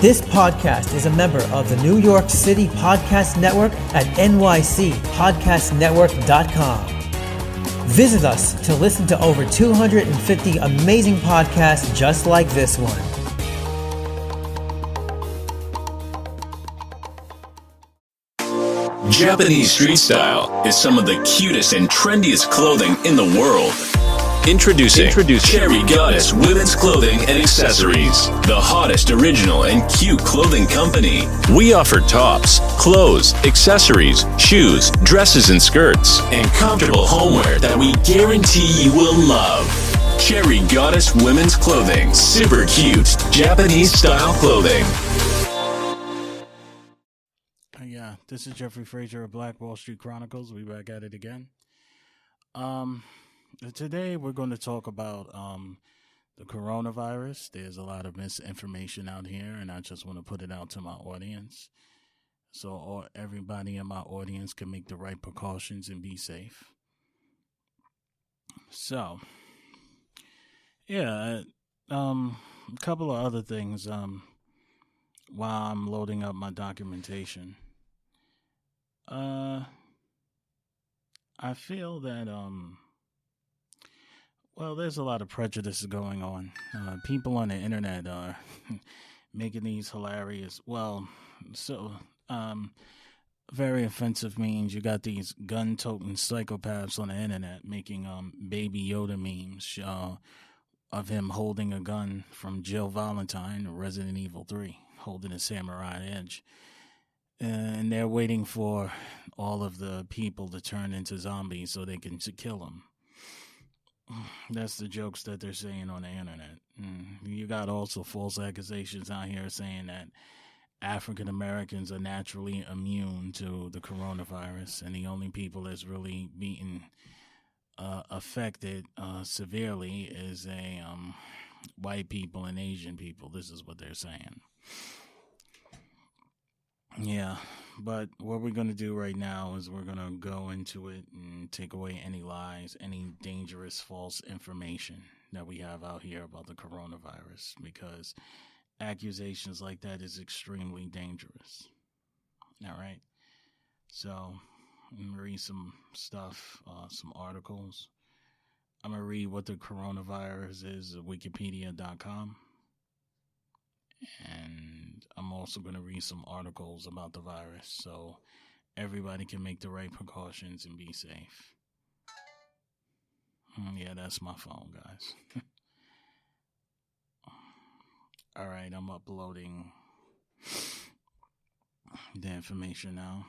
This podcast is a member of the New York City Podcast Network at nycpodcastnetwork.com. Visit us to listen to over 250 amazing podcasts just like this one. Japanese street style is some of the cutest and trendiest clothing in the world. Introducing Cherry Goddess Women's Clothing and Accessories, the hottest original and cute clothing company. We offer tops, clothes, accessories, shoes, dresses and skirts, and comfortable homeware that we guarantee you will love. Cherry Goddess Women's Clothing, super cute Japanese style clothing. Yeah, this is Jeffrey Frazier of Black Wall Street Chronicles. We back at it again. Today we're going to talk about the coronavirus. There's a lot of misinformation out here, and I just want to put it out to my audience so everybody in my audience can make the right precautions and be safe. So, yeah, a couple of other things while I'm loading up my documentation. I feel that there's a lot of prejudice going on. People on the internet are making these hilarious, very offensive memes. You got these gun-toting psychopaths on the internet making Baby Yoda memes of him holding a gun from Jill Valentine, Resident Evil 3, holding a samurai edge. And they're waiting for all of the people to turn into zombies so they can kill them. That's the jokes that they're saying on the internet. You got also false accusations out here saying that African Americans are naturally immune to the coronavirus, and the only people that's really being affected severely is white people and Asian people. This is what they're saying. Yeah, but what we're going to do right now is we're going to go into it and take away any lies, any dangerous false information that we have out here about the coronavirus, because accusations like that is extremely dangerous. All right, so I'm going to read some stuff, some articles. I'm going to read what the coronavirus is at wikipedia.com. And I'm also going to read some articles about the virus so everybody can make the right precautions and be safe. Yeah, that's my phone, guys. All right, I'm uploading the information now.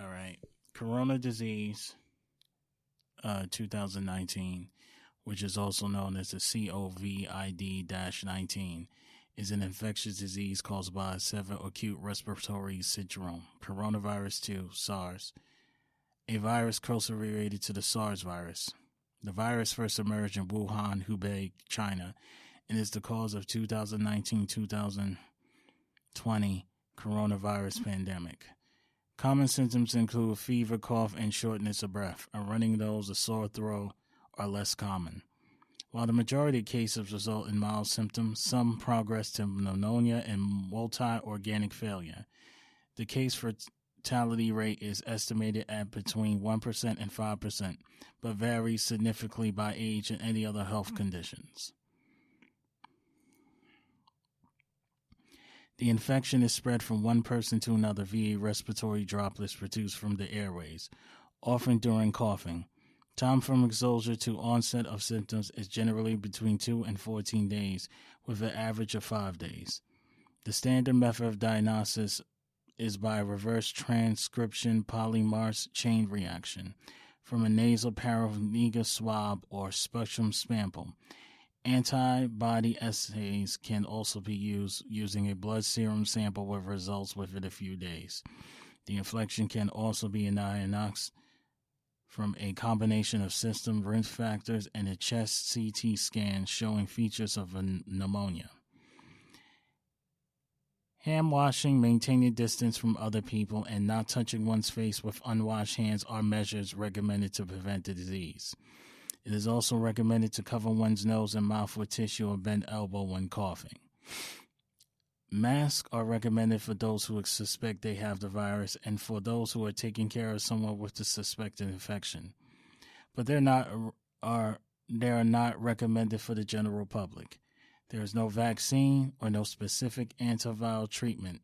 All right. Corona disease 2019, which is also known as the COVID-19, is an infectious disease caused by a severe acute respiratory syndrome, coronavirus 2, SARS, a virus closely related to the SARS virus. The virus first emerged in Wuhan, Hubei, China, and is the cause of 2019-2020 coronavirus pandemic. Common symptoms include fever, cough, and shortness of breath. A running nose, a sore throat are less common. While the majority of cases result in mild symptoms, some progress to pneumonia and multi-organic failure. The case fatality rate is estimated at between 1% and 5%, but varies significantly by age and any other health conditions. The infection is spread from one person to another via respiratory droplets produced from the airways, often during coughing. Time from exposure to onset of symptoms is generally between 2 and 14 days, with an average of 5 days. The standard method of diagnosis is by reverse transcription polymerase chain reaction from a nasal pharyngeal swab or sputum sample. Antibody assays can also be used using a blood serum sample with results within a few days. The infection can also be diagnosed from a combination of system risk factors and a chest CT scan showing features of a pneumonia. Hand washing, maintaining distance from other people, and not touching one's face with unwashed hands are measures recommended to prevent the disease. It is also recommended to cover one's nose and mouth with tissue or bent elbow when coughing. Masks are recommended for those who suspect they have the virus and for those who are taking care of someone with the suspected infection. But they are not recommended for the general public. There is no vaccine or no specific antiviral treatment.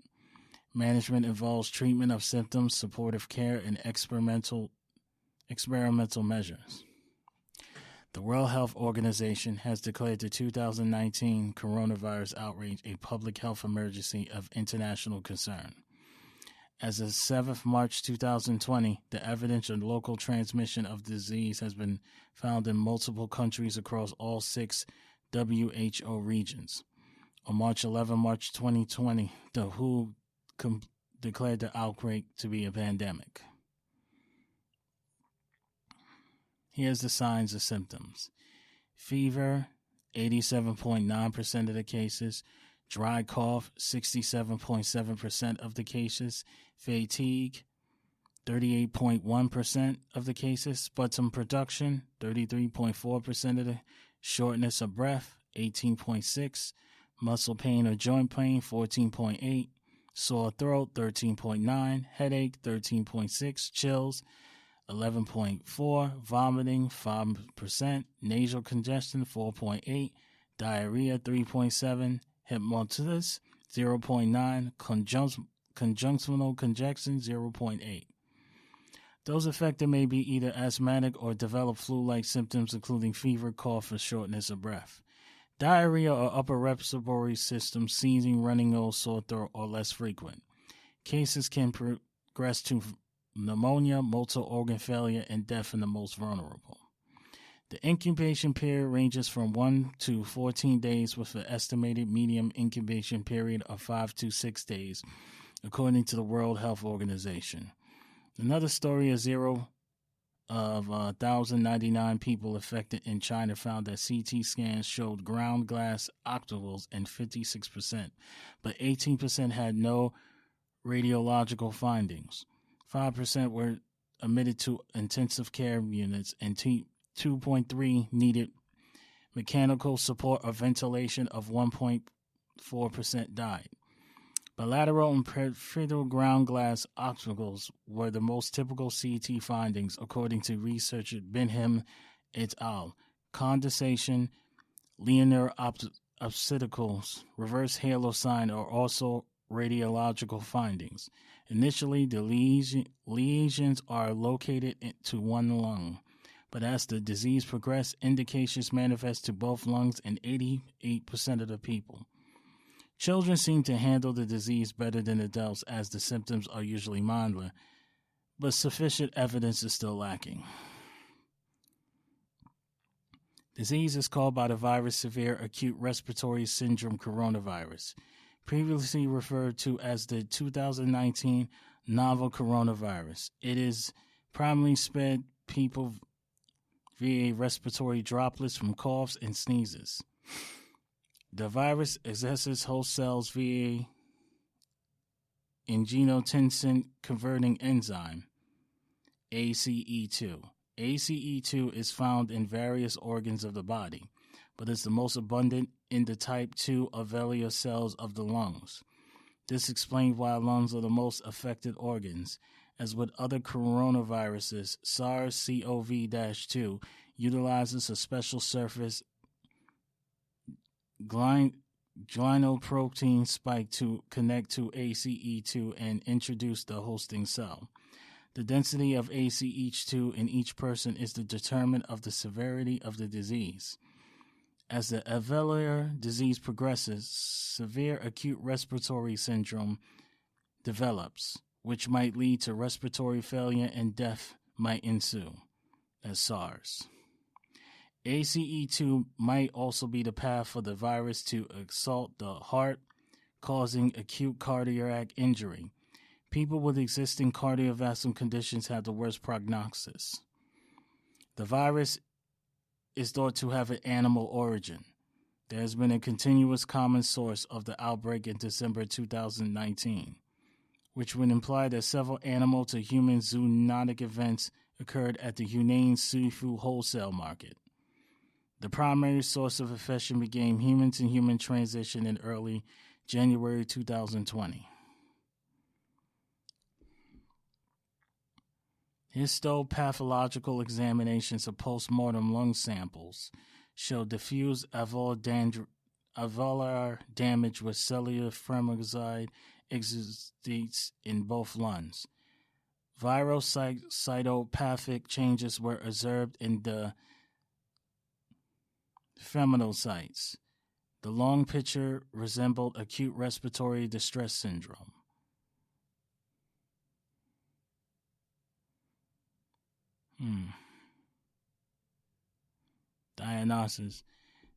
Management involves treatment of symptoms, supportive care, and experimental measures. The World Health Organization has declared the 2019 coronavirus outbreak a public health emergency of international concern. As of 7th March 2020, the evidence of local transmission of the disease has been found in multiple countries across all 6 WHO regions. On March 2020, the WHO declared the outbreak to be a pandemic. Here's the signs and symptoms. Fever, 87.9% of the cases. Dry cough, 67.7% of the cases. Fatigue, 38.1% of the cases. Sputum production, 33.4% of the shortness of breath, 18.6%, muscle pain or joint pain, 14.8%, sore throat, 13.9%, headache, 13.6%, chills, 11.4%, vomiting, 5%, nasal congestion, 4.8%, diarrhea, 3.7%, hepatitis, 0.9%, conjunctival congestion, 0.8%. Those affected may be either asthmatic or develop flu-like symptoms, including fever, cough, or shortness of breath. Diarrhea or upper respiratory system, sneezing, running nose, sore throat, or less frequent. Cases can progress to pneumonia, multi-organ failure, and death in the most vulnerable. The incubation period ranges from 1 to 14 days with an estimated median incubation period of 5 to 6 days, according to the World Health Organization. Another story of 1,099 people affected in China found that CT scans showed ground glass octavals in 56%, but 18% had no radiological findings. 5% were admitted to intensive care units, and 2.3% needed mechanical support or ventilation. Of 1.4% died. Bilateral and peripheral ground glass octavals were the most typical CT findings, according to researcher Benham et al. Condensation, linear obsticles, reverse halo sign are also radiological findings. Initially, the lesions are located to one lung, but as the disease progresses, indications manifest to both lungs in 88% of the people. Children seem to handle the disease better than adults, as the symptoms are usually milder, but sufficient evidence is still lacking. Disease is caused by the virus severe acute respiratory syndrome coronavirus, previously referred to as the 2019 novel coronavirus. It is primarily spread people via respiratory droplets from coughs and sneezes. The virus accesses host cells via angiotensin-converting enzyme, ACE2. ACE2 is found in various organs of the body, but is the most abundant in the type 2 alveolar cells of the lungs. This explains why lungs are the most affected organs. As with other coronaviruses, SARS-CoV-2 utilizes a special surface glycoprotein spike to connect to ACE2 and introduce the hosting cell. The density of ACE2 in each person is the determinant of the severity of the disease. As the alveolar disease progresses, severe acute respiratory syndrome develops, which might lead to respiratory failure and death might ensue, as SARS. ACE2 might also be the path for the virus to assault the heart, causing acute cardiac injury. People with existing cardiovascular conditions have the worst prognosis. The virus is thought to have an animal origin. There has been a continuous common source of the outbreak in December 2019, which would imply that several animal to human zoonotic events occurred at the Hunain seafood wholesale market. The primary source of infection became human-to-human transition in early January 2020. Histopathological examinations of post-mortem lung samples show diffuse alveolar damage with cellular spermatozoid exudates in both lungs. Viral cytopathic changes were observed in the phemocytes. The long picture resembled acute respiratory distress syndrome. Diagnosis.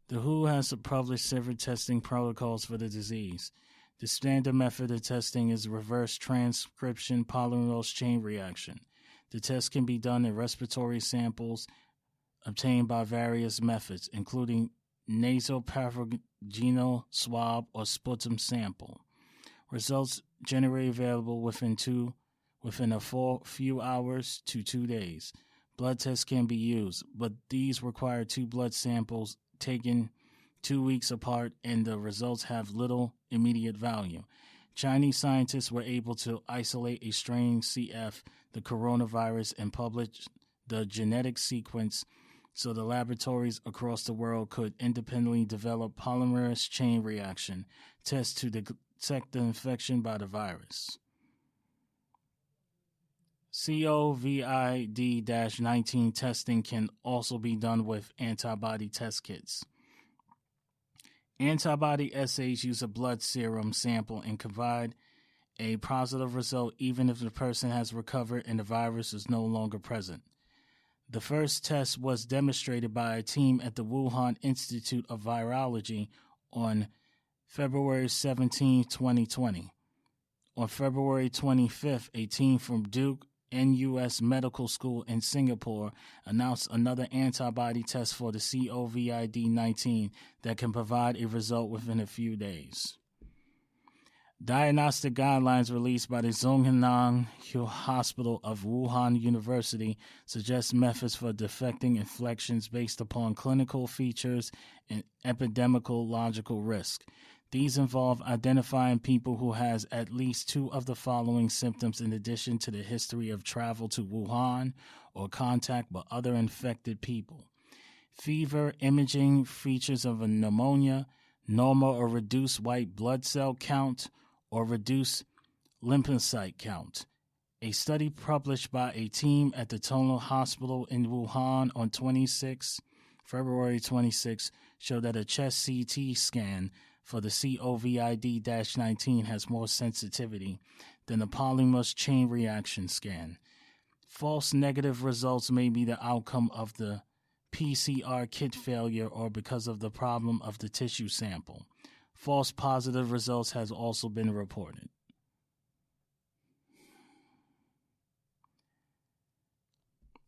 The WHO has published several testing protocols for the disease. The standard method of testing is reverse transcription polymerase chain reaction. The test can be done in respiratory samples obtained by various methods, including nasopharyngeal swab or sputum sample. Results generally available within a few hours to 2 days. Blood tests can be used, but these require 2 blood samples taken 2 weeks apart, and the results have little immediate value. Chinese scientists were able to isolate a strain CF, the coronavirus, and publish the genetic sequence so the laboratories across the world could independently develop polymerase chain reaction tests to detect the infection by the virus. COVID-19 testing can also be done with antibody test kits. Antibody assays use a blood serum sample and provide a positive result even if the person has recovered and the virus is no longer present. The first test was demonstrated by a team at the Wuhan Institute of Virology on February 17, 2020. On February 25th, a team from Duke NUS Medical School in Singapore announced another antibody test for the COVID-19 that can provide a result within a few days. Diagnostic guidelines released by the Zhongnan Hospital of Wuhan University suggest methods for detecting infections based upon clinical features and epidemiological risk. These involve identifying people who has at least 2 of the following symptoms in addition to the history of travel to Wuhan or contact with other infected people. Fever, imaging features of a pneumonia, normal or reduced white blood cell count, or reduced lymphocyte count. A study published by a team at the Tonlo Hospital in Wuhan on February 26 showed that a chest CT scan for the COVID-19 has more sensitivity than a polymerase chain reaction scan. False negative results may be the outcome of the PCR kit failure or because of the problem of the tissue sample. False positive results has also been reported.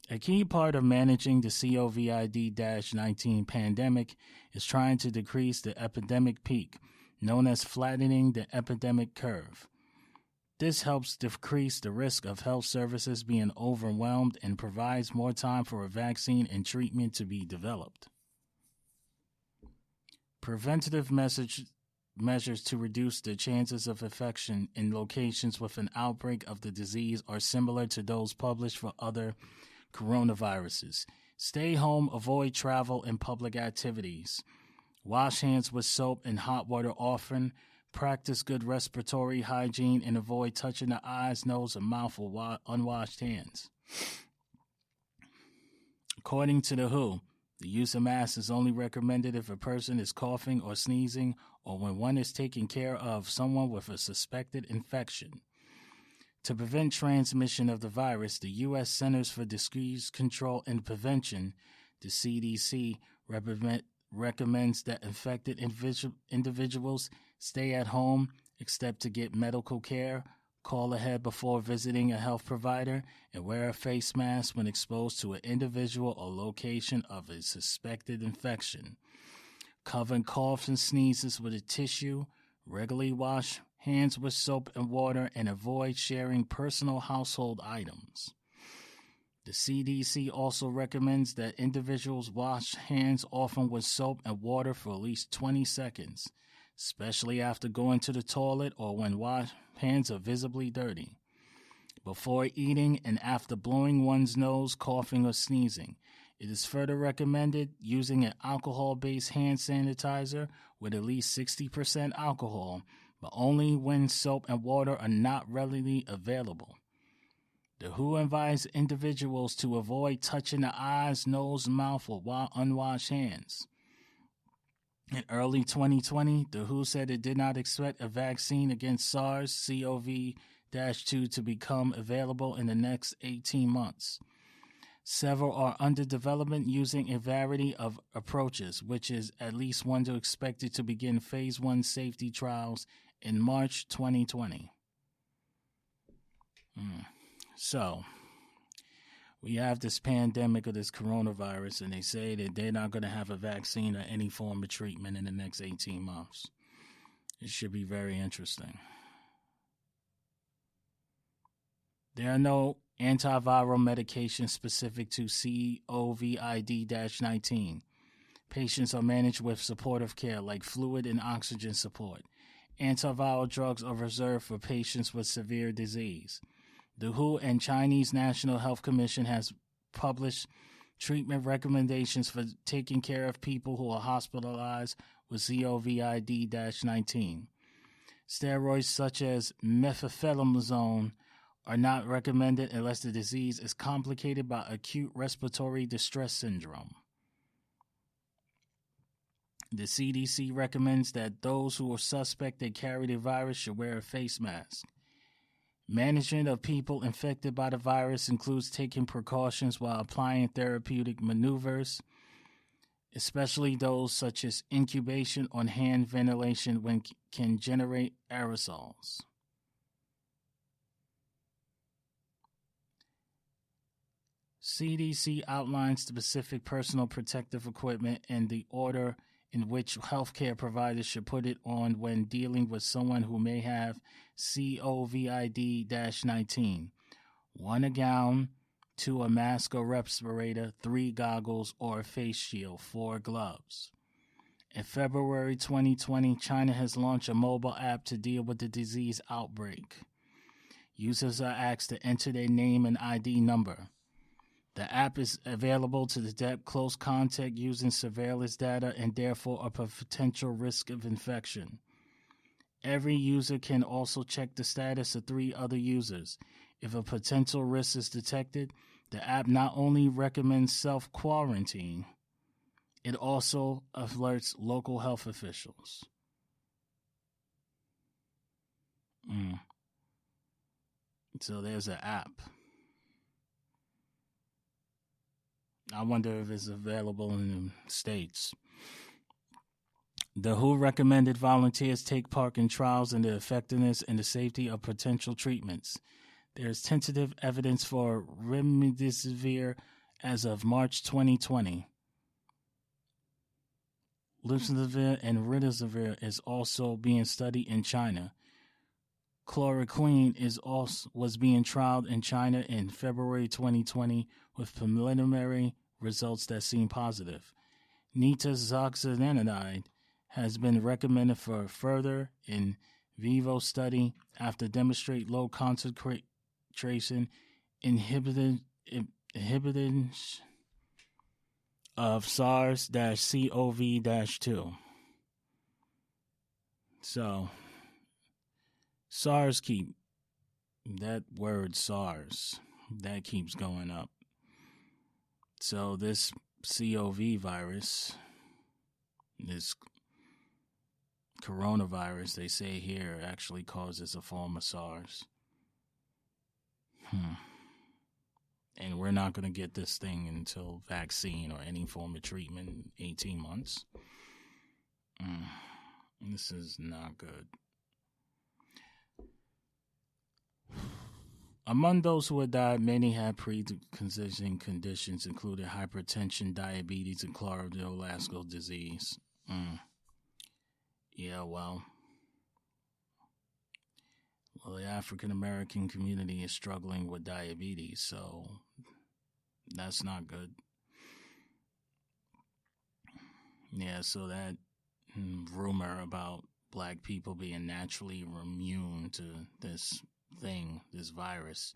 A key part of managing the COVID-19 pandemic is trying to decrease the epidemic peak, known as flattening the epidemic curve. This helps decrease the risk of health services being overwhelmed and provides more time for a vaccine and treatment to be developed. Preventative measures to reduce the chances of infection in locations with an outbreak of the disease are similar to those published for other coronaviruses. Stay home, avoid travel and public activities. Wash hands with soap and hot water often. Practice good respiratory hygiene and avoid touching the eyes, nose, and mouth with unwashed hands. According to the WHO, the use of masks is only recommended if a person is coughing or sneezing or when one is taking care of someone with a suspected infection. To prevent transmission of the virus, the U.S. Centers for Disease Control and Prevention, the CDC, recommends that infected individuals stay at home except to get medical care, call ahead before visiting a health provider, and wear a face mask when exposed to an individual or location of a suspected infection. Cover coughs and sneezes with a tissue. Regularly wash hands with soap and water and avoid sharing personal household items. The CDC also recommends that individuals wash hands often with soap and water for at least 20 seconds, especially after going to the toilet or when hands are visibly dirty. Before eating and after blowing one's nose, coughing, or sneezing. It is further recommended using an alcohol-based hand sanitizer with at least 60% alcohol, but only when soap and water are not readily available. The WHO advised individuals to avoid touching the eyes, nose, mouth with unwashed hands. In early 2020, the WHO said it did not expect a vaccine against SARS-CoV-2 to become available in the next 18 months. Several are under development using a variety of approaches, which is at least one to expected to begin phase 1 safety trials in March 2020. So, we have this pandemic of this coronavirus, and they say that they're not going to have a vaccine or any form of treatment in the next 18 months. It should be very interesting. There are no antiviral medications specific to COVID-19. Patients are managed with supportive care like fluid and oxygen support. Antiviral drugs are reserved for patients with severe disease. The WHO and Chinese National Health Commission has published treatment recommendations for taking care of people who are hospitalized with COVID-19. Steroids such as methylphenidate are not recommended unless the disease is complicated by acute respiratory distress syndrome. The CDC recommends that those who are suspect they carry the virus should wear a face mask. Management of people infected by the virus includes taking precautions while applying therapeutic maneuvers, especially those such as incubation on hand ventilation when can generate aerosols. CDC outlines specific personal protective equipment and the order in which healthcare providers should put it on when dealing with someone who may have COVID-19. 1, a gown. 2, a mask or respirator. 3, goggles or a face shield. 4, gloves. In February 2020, China has launched a mobile app to deal with the disease outbreak. Users are asked to enter their name and ID number. The app is available to detect close contact using surveillance data and therefore a potential risk of infection. Every user can also check the status of 3 other users. If a potential risk is detected, the app not only recommends self-quarantine, it also alerts local health officials. So there's an app. I wonder if it's available in the States. The WHO recommended volunteers take part in trials in the effectiveness and the safety of potential treatments. There is tentative evidence for remdesivir as of March 2020. Lucidavir and remdesivir is also being studied in China. Chloroquine was being trialed in China in February 2020 with preliminary results that seem positive. Nitazoxanide has been recommended for further in vivo study after demonstrate low concentration inhibition of SARS-CoV-2. So, SARS that word SARS, that keeps going up. So this CoV virus, this coronavirus, they say here, actually causes a form of SARS. And we're not going to get this thing until vaccine or any form of treatment in 18 months. This is not good. Among those who had died, many had pre-existing conditions, including hypertension, diabetes, and cardiovascular disease. Yeah, well, the African American community is struggling with diabetes, so that's not good. Yeah, so that rumor about black people being naturally immune to this thing, this virus,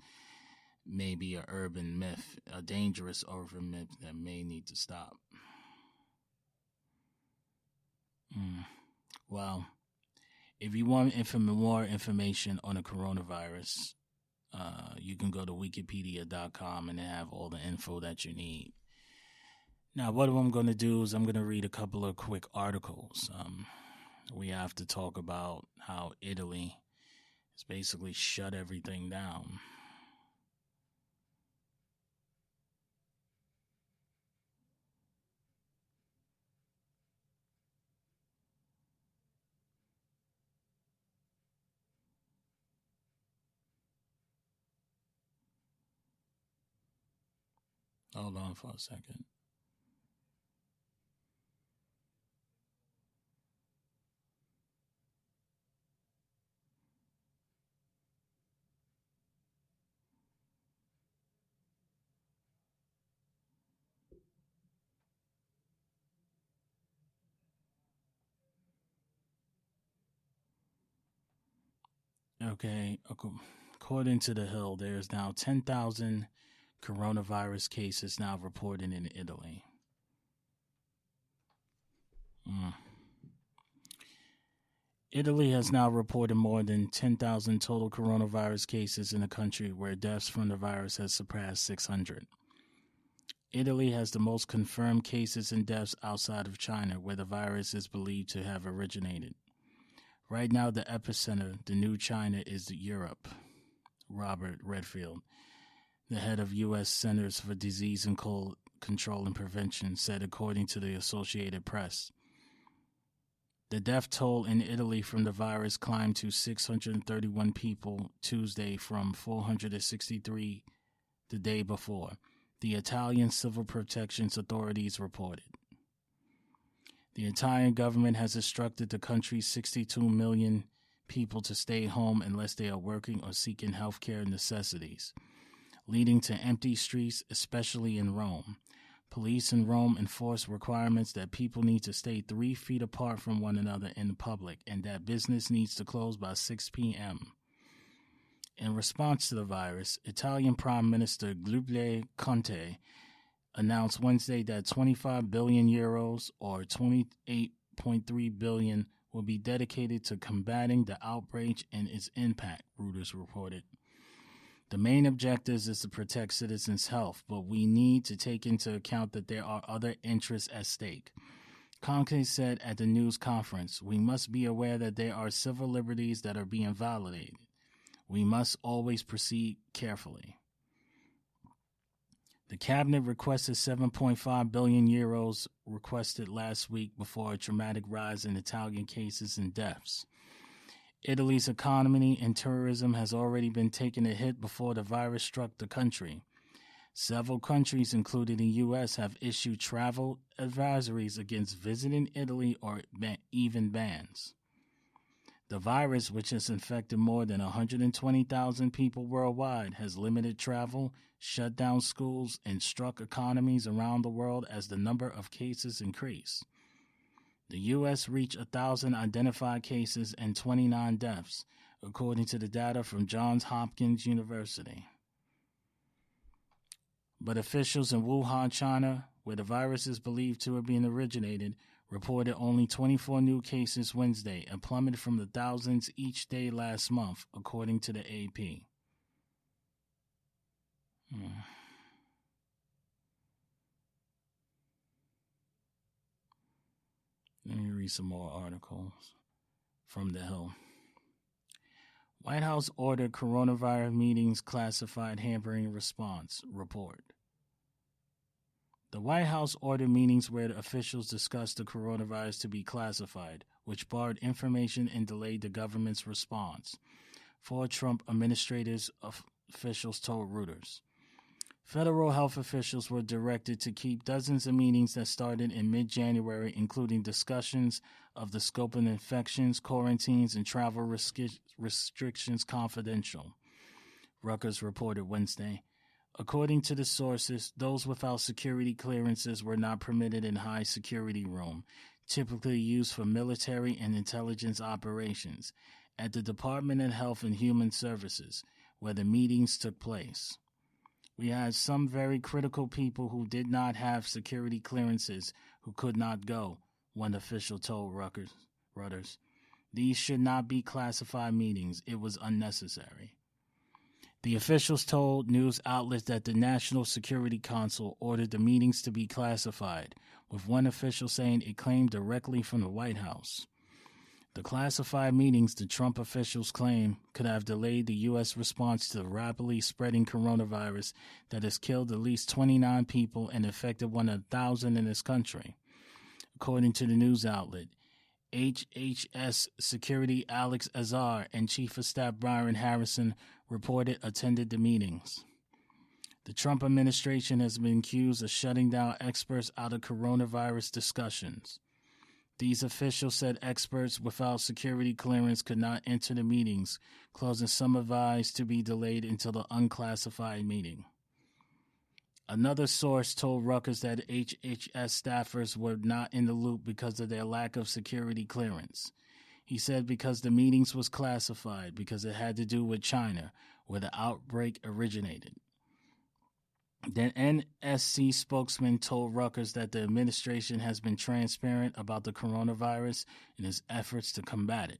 may be an urban myth, a dangerous urban myth that may need to stop. Well, if you want more information on the coronavirus, you can go to wikipedia.com and they have all the info that you need. Now, what I'm going to do is I'm going to read a couple of quick articles. We have to talk about how Italy has basically shut everything down. Hold on for a second. Okay, according to The Hill, there's now 10,000 coronavirus cases now reported in Italy. Italy has now reported more than 10,000 total coronavirus cases in a country where deaths from the virus has surpassed 600. Italy has the most confirmed cases and deaths outside of China, where the virus is believed to have originated. Right now, the epicenter, the new China, is Europe. Robert Redfield, the head of U.S. Centers for Disease and Control and Prevention, said according to the Associated Press. The death toll in Italy from the virus climbed to 631 people Tuesday from 463 the day before, the Italian Civil Protections Authorities reported. The Italian government has instructed the country's 62 million people to stay home unless they are working or seeking healthcare necessities, leading to empty streets, especially in Rome. Police in Rome enforce requirements that people need to stay 3 feet apart from one another in public and that business needs to close by 6 p.m. In response to the virus, Italian Prime Minister Giuseppe Conte announced Wednesday that 25 billion euros or 28.3 billion will be dedicated to combating the outbreak and its impact, Reuters reported. The main objective is to protect citizens' health, but we need to take into account that there are other interests at stake. Conte said at the news conference, "We must be aware that there are civil liberties that are being violated. We must always proceed carefully." The cabinet requested 7.5 billion euros requested last week before a dramatic rise in Italian cases and deaths. Italy's economy and tourism has already been taking a hit before the virus struck the country. Several countries, including the U.S., have issued travel advisories against visiting Italy or even bans. The virus, which has infected more than 120,000 people worldwide, has limited travel, shut down schools, and struck economies around the world as the number of cases increase. The U.S. reached 1,000 identified cases and 29 deaths, according to the data from Johns Hopkins University. But officials in Wuhan, China, where the virus is believed to have been originated, reported only 24 new cases Wednesday, and plummeted from the thousands each day last month, according to the AP. Let me read some more articles from The Hill. White House ordered coronavirus meetings classified, hampering response, report. The White House ordered meetings where the officials discussed the coronavirus to be classified, which barred information and delayed the government's response, 4 Trump administrators officials told Reuters. Federal health officials were directed to keep dozens of meetings that started in mid-January, including discussions of the scope of infections, quarantines, and travel restrictions confidential, Rutgers reported Wednesday. According to the sources, those without security clearances were not permitted in high-security room, typically used for military and intelligence operations, at the Department of Health and Human Services, where the meetings took place. We had some very critical people who did not have security clearances who could not go, one official told Reuters. These should not be classified meetings. It was unnecessary. The officials told news outlets that the National Security Council ordered the meetings to be classified, with one official saying it came directly from the White House. The classified meetings, the Trump officials claim, could have delayed the U.S. response to the rapidly spreading coronavirus that has killed at least 29 people and affected 1,000 in this country. According to the news outlet, HHS Security Alex Azar and Chief of Staff Byron Harrison reported attended the meetings. The Trump administration has been accused of shutting down experts out of coronavirus discussions. These officials said experts without security clearance could not enter the meetings, causing some advised to be delayed until the unclassified meeting. Another source told Rutgers that HHS staffers were not in the loop because of their lack of security clearance. He said because the meetings was classified because it had to do with China, where the outbreak originated. The NSC spokesman told Rutgers that the administration has been transparent about the coronavirus and its efforts to combat it.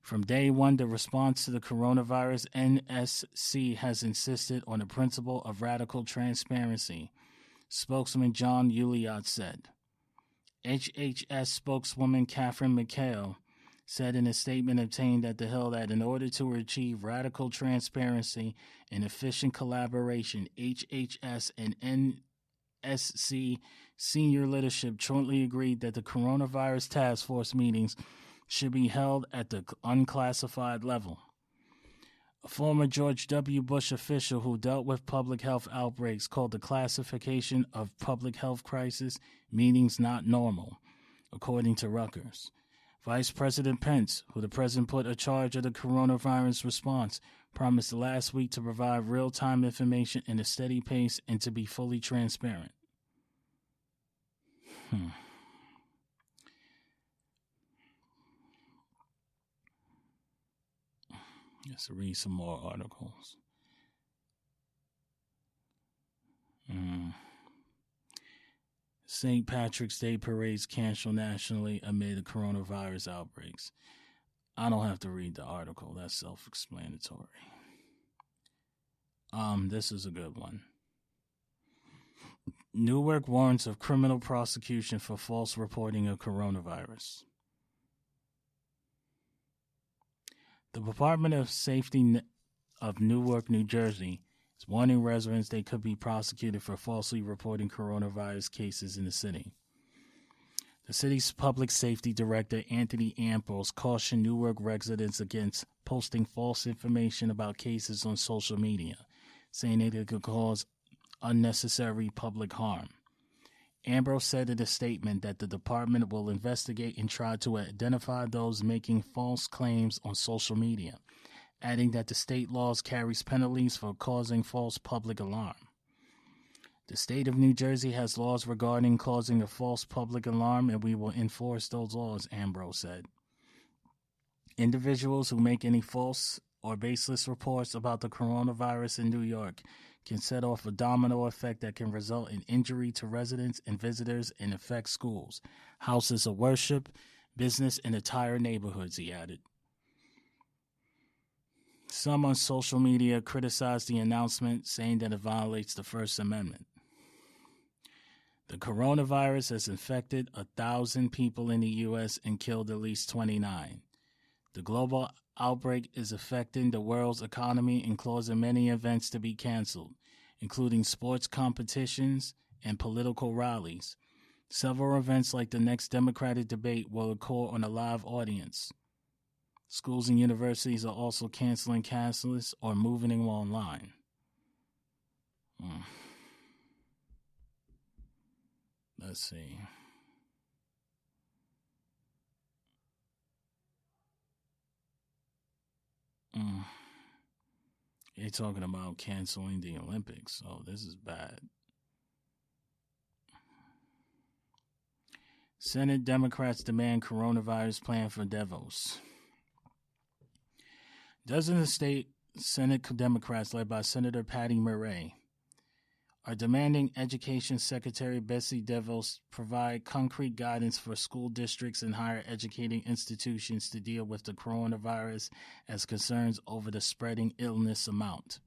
From day one, the response to the coronavirus, NSC has insisted on the principle of radical transparency, spokesman John Uliot said. HHS spokeswoman Catherine McHale said in a statement obtained at the Hill that in order to achieve radical transparency and efficient collaboration, HHS and NSC senior leadership jointly agreed that the coronavirus task force meetings should be held at the unclassified level. A former George W. Bush official who dealt with public health outbreaks called the classification of public health crisis meetings not normal, according to Rutgers. Vice President Pence, who the president put in charge of the coronavirus response, promised last week to provide real-time information in a steady pace and to be fully transparent. Let's read some more articles. St. Patrick's Day parades canceled nationally amid the coronavirus outbreaks. I don't have to read the article. That's self-explanatory. This is a good one. Newark warns of criminal prosecution for false reporting of coronavirus. The Department of Safety of Newark, New Jersey, is warning residents they could be prosecuted for falsely reporting coronavirus cases in the city. The city's public safety director, Anthony Ambrose, cautioned Newark residents against posting false information about cases on social media, saying that it could cause unnecessary public harm. Ambrose said in a statement that the department will investigate and try to identify those making false claims on social media, adding that the state laws carries penalties for causing false public alarm. The state of New Jersey has laws regarding causing a false public alarm, and we will enforce those laws, Ambrose said. Individuals who make any false or baseless reports about the coronavirus in New York can set off a domino effect that can result in injury to residents and visitors and affect schools, houses of worship, business, and entire neighborhoods, he added. Some on social media criticized the announcement, saying that it violates the First Amendment. The coronavirus has infected 1,000 people in the U.S. and killed at least 29. The global outbreak is affecting the world's economy and causing many events to be canceled, including sports competitions and political rallies. Several events like the next Democratic debate will occur on a live audience. Schools and universities are also canceling classes or moving them online. Let's see. They're talking about canceling the Olympics. Oh, this is bad. Senate Democrats demand coronavirus plan for Davos. Dozens of state Senate Democrats, led by Senator Patty Murray, are demanding Education Secretary Betsy DeVos provide concrete guidance for school districts and higher educating institutions to deal with the coronavirus as concerns over the spreading illness amount.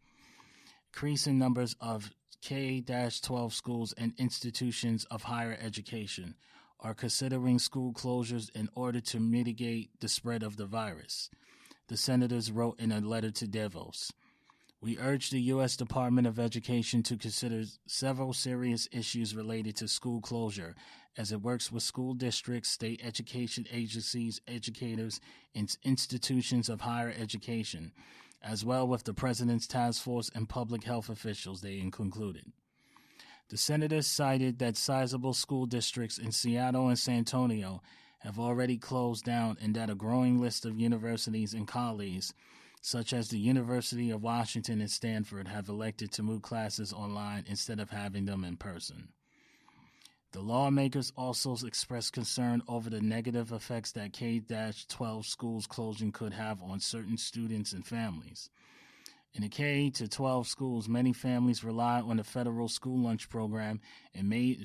Increasing numbers of K-12 schools and institutions of higher education are considering school closures in order to mitigate the spread of the virus, the senators wrote in a letter to DeVos. We urge the U.S. Department of Education to consider several serious issues related to school closure as it works with school districts, state education agencies, educators, and institutions of higher education, as well with the President's task force and public health officials, they concluded. The senators cited that sizable school districts in Seattle and San Antonio have already closed down and that a growing list of universities and colleges, such as the University of Washington and Stanford, have elected to move classes online instead of having them in person. The lawmakers also expressed concern over the negative effects that K-12 schools closing could have on certain students and families. In the K-12 schools, many families rely on the federal school lunch program and may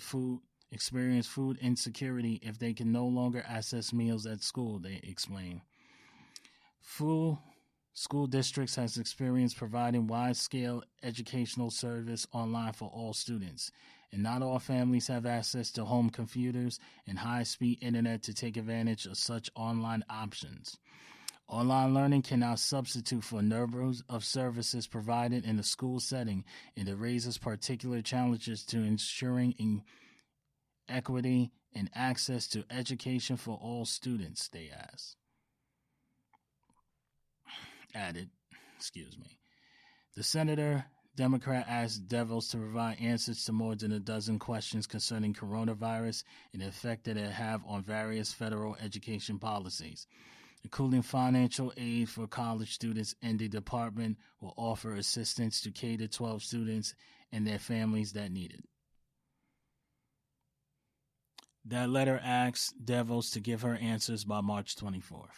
experience food insecurity if they can no longer access meals at school, they explain. Full school districts has experienced providing wide-scale educational service online for all students, and not all families have access to home computers and high-speed internet to take advantage of such online options. Online learning cannot substitute for a number of services provided in the school setting, and it raises particular challenges to ensuring equity and access to education for all students, they added. The Senator Democrat asked DeVos to provide answers to more than a dozen questions concerning coronavirus and the effect that it have on various federal education policies, including financial aid for college students, and the department will offer assistance to K-12 students and their families that need it. That letter asks DeVos to give her answers by March 24th.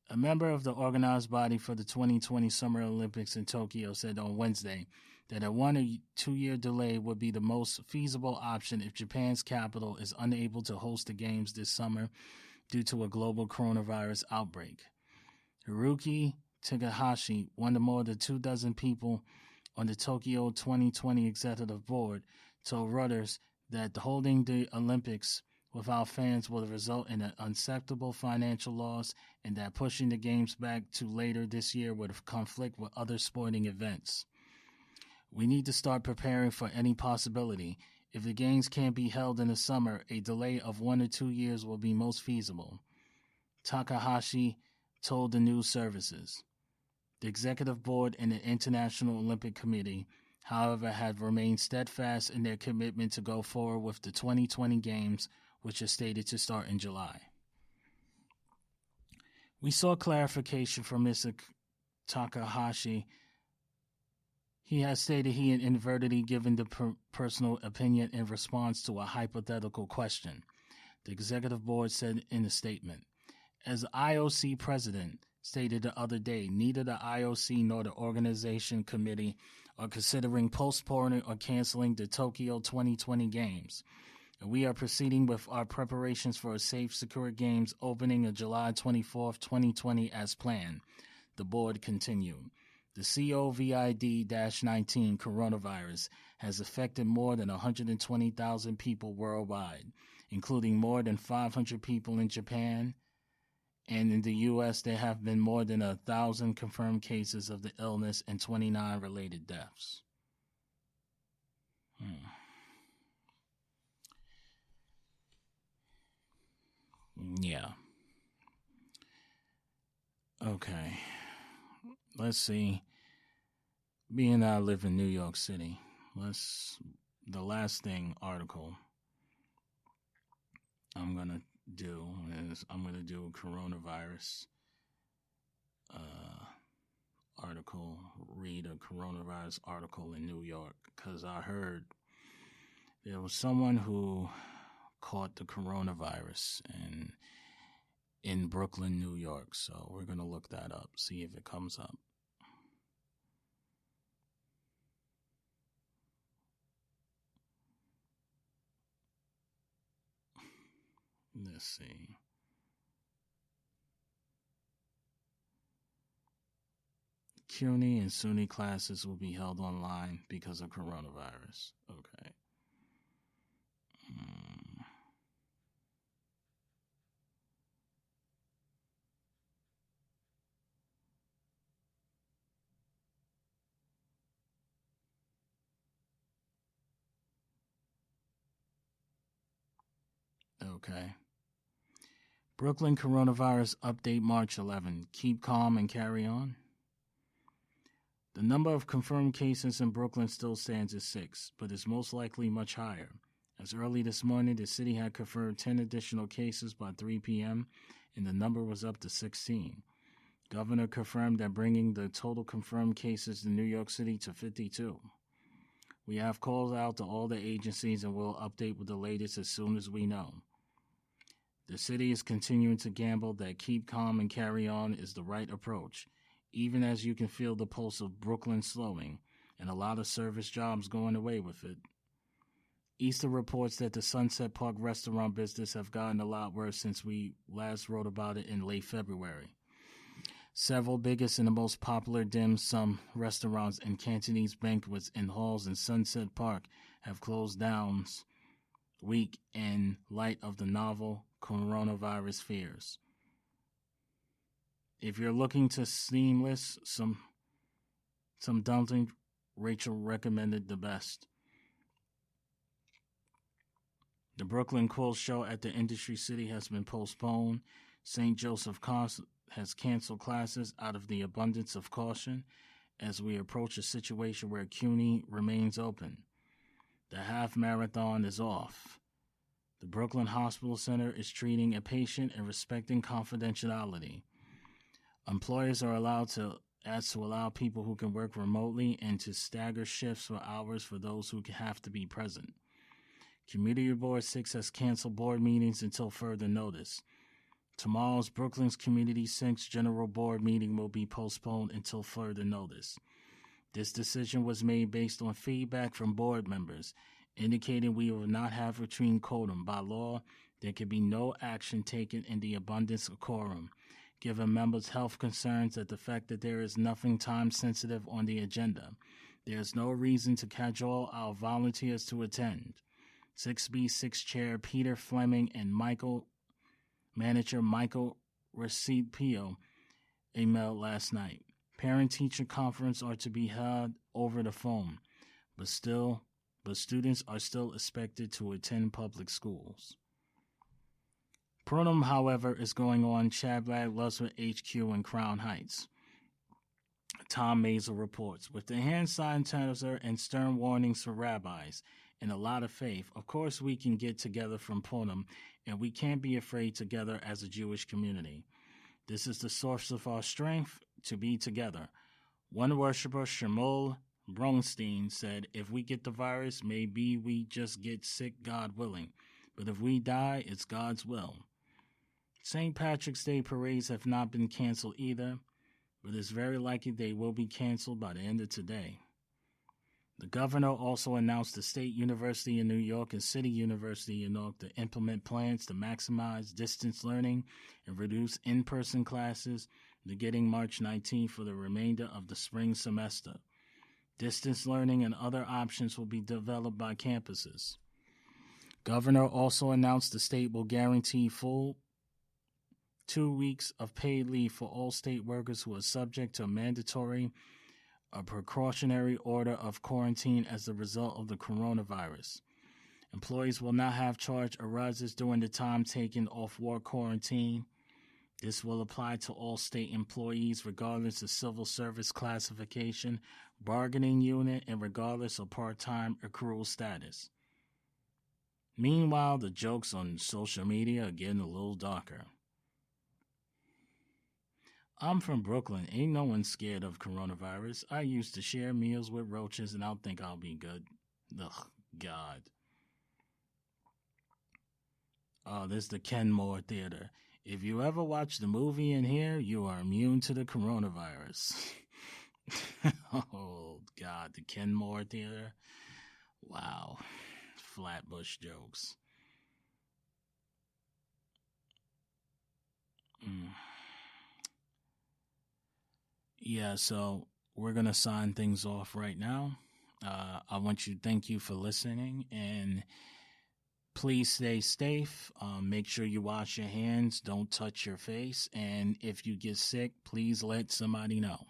A member of the organized body for the 2020 Summer Olympics in Tokyo said on Wednesday that a 1 or 2 year delay would be the most feasible option if Japan's capital is unable to host the games this summer due to a global coronavirus outbreak. Hiroki Takahashi, one of more than 24 people on the Tokyo 2020 executive board, told Reuters that holding the Olympics without fans will result in an unacceptable financial loss and that pushing the games back to later this year would conflict with other sporting events. We need to start preparing for any possibility. If the games can't be held in the summer, a delay of 1 or 2 years will be most feasible, Takahashi told the news services. The executive board and the International Olympic Committee, however, have remained steadfast in their commitment to go forward with the 2020 games, which is stated to start in July. We saw clarification from Mr. Takahashi. He has stated he had inadvertently given the personal opinion in response to a hypothetical question, the executive board said in a statement. As the IOC president stated the other day, neither the IOC nor the organization committee are considering postponing or canceling the Tokyo 2020 games. And we are proceeding with our preparations for a safe, secure games opening on July 24th, 2020 as planned, the board continued. The COVID-19 coronavirus has affected more than 120,000 people worldwide, including more than 500 people in Japan, and in the U.S. there have been more than 1,000 confirmed cases of the illness and 29 related deaths. Yeah. Okay. Let's see. Being I live in New York City, the last thing article I'm going to do is I'm going to do a coronavirus article, read a coronavirus article in New York, because I heard there was someone who caught the coronavirus in Brooklyn, New York. So we're going to look that up, see if it comes up. Let's see. CUNY and SUNY classes will be held online because of coronavirus. Okay. Okay. Brooklyn coronavirus update March 11. Keep calm and carry on. The number of confirmed cases in Brooklyn still stands at 6, but is most likely much higher. As early this morning, the city had confirmed 10 additional cases by 3 p.m., and the number was up to 16. Governor confirmed that bringing the total confirmed cases in New York City to 52. We have called out to all the agencies and will update with the latest as soon as we know. The city is continuing to gamble that keep calm and carry on is the right approach, even as you can feel the pulse of Brooklyn slowing and a lot of service jobs going away with it. Easter reports that the Sunset Park restaurant business have gotten a lot worse since we last wrote about it in late February. Several biggest and the most popular dim sum restaurants and Cantonese banquets and halls in Sunset Park have closed down week in light of the novel coronavirus fears. If you're looking to seamless some dumpling, Rachel recommended the best. The Brooklyn Quill Show at the Industry City has been postponed. St. Joseph has canceled classes out of the abundance of caution as we approach a situation where CUNY remains open. The half marathon is off. The Brooklyn Hospital Center is treating a patient and respecting confidentiality. Employers are allowed to allow people who can work remotely and to stagger shifts for hours for those who have to be present. Community Board 6 has canceled board meetings until further notice. Tomorrow's Brooklyn's Community 6 General Board meeting will be postponed until further notice. This decision was made based on feedback from board members, indicating we will not have routine quorum. By law, there can be no action taken in the abundance of quorum, given members' health concerns at the fact that there is nothing time-sensitive on the agenda. There is no reason to cajole our volunteers to attend. 6B6 Chair Peter Fleming and Manager Michael Recipio emailed last night. Parent-teacher conference are to be held over the phone, but students are still expected to attend public schools. Pronum, however, is going on Shadrach Luswith HQ in Crown Heights. Tom Mazer reports, with the hand sanitizer and stern warnings for rabbis and a lot of faith, of course we can get together from Pronum, and we can't be afraid together as a Jewish community. This is the source of our strength to be together. One worshiper, Shmuel Bronstein, said, if we get the virus, maybe we just get sick, God willing. But if we die, it's God's will. St. Patrick's Day parades have not been canceled either, but it's very likely they will be canceled by the end of today. The governor also announced the State University in New York and City University in New York to implement plans to maximize distance learning and reduce in-person classes beginning March 19th for the remainder of the spring semester. Distance learning and other options will be developed by campuses. Governor also announced the state will guarantee full 2 weeks of paid leave for all state workers who are subject to a precautionary order of quarantine as a result of the coronavirus. Employees will not have charge arises during the time taken off work quarantine. This will apply to all state employees regardless of civil service classification, bargaining unit, and regardless of part-time accrual status. Meanwhile, the jokes on social media are getting a little darker. I'm from Brooklyn. Ain't no one scared of coronavirus. I used to share meals with roaches, and I think I'll be good. Ugh, God. Oh, this is the Kenmore Theater. If you ever watch the movie in here, you are immune to the coronavirus. Oh, God, the Kenmore Theater. Wow. Flatbush jokes. Yeah, so we're going to sign things off right now. I want you to thank you for listening, and please stay safe. Make sure you wash your hands. Don't touch your face. And if you get sick, please let somebody know.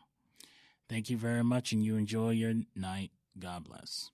Thank you very much, and you enjoy your night. God bless.